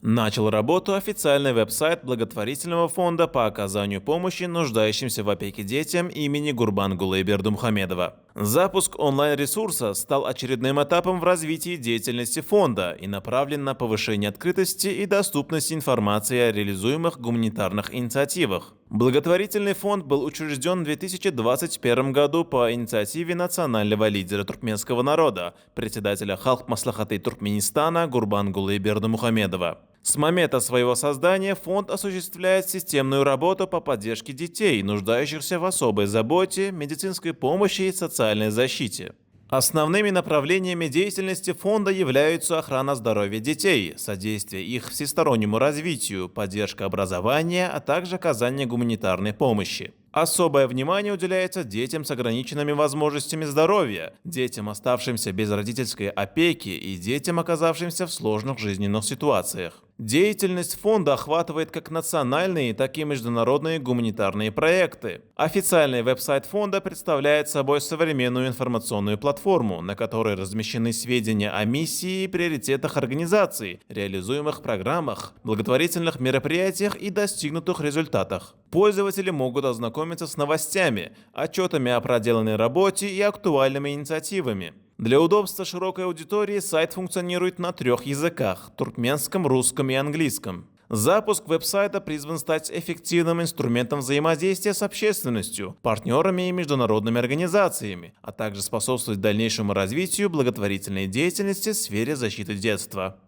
Начал работу официальный веб-сайт благотворительного фонда по оказанию помощи нуждающимся в опеке детям имени Гурбангулы Бердымухамедова. Запуск онлайн-ресурса стал очередным этапом в развитии деятельности фонда и направлен на повышение открытости и доступности информации о реализуемых гуманитарных инициативах. Благотворительный фонд был учрежден в 2021 году по инициативе национального лидера туркменского народа, председателя Халк Маслахаты Туркменистана Гурбангулы Бердымухамедова. С момента своего создания фонд осуществляет системную работу по поддержке детей, нуждающихся в особой заботе, медицинской помощи и социальной защите. Основными направлениями деятельности фонда являются охрана здоровья детей, содействие их всестороннему развитию, поддержка образования, а также оказание гуманитарной помощи. Особое внимание уделяется детям с ограниченными возможностями здоровья, детям, оставшимся без родительской опеки, и детям, оказавшимся в сложных жизненных ситуациях. Деятельность фонда охватывает как национальные, так и международные гуманитарные проекты. Официальный веб-сайт фонда представляет собой современную информационную платформу, на которой размещены сведения о миссии и приоритетах организаций, реализуемых программах, благотворительных мероприятиях и достигнутых результатах. Пользователи могут ознакомиться с новостями, отчетами о проделанной работе и актуальными инициативами. Для удобства широкой аудитории сайт функционирует на 3 языках – туркменском, русском и английском. Запуск веб-сайта призван стать эффективным инструментом взаимодействия с общественностью, партнерами и международными организациями, а также способствовать дальнейшему развитию благотворительной деятельности в сфере защиты детства.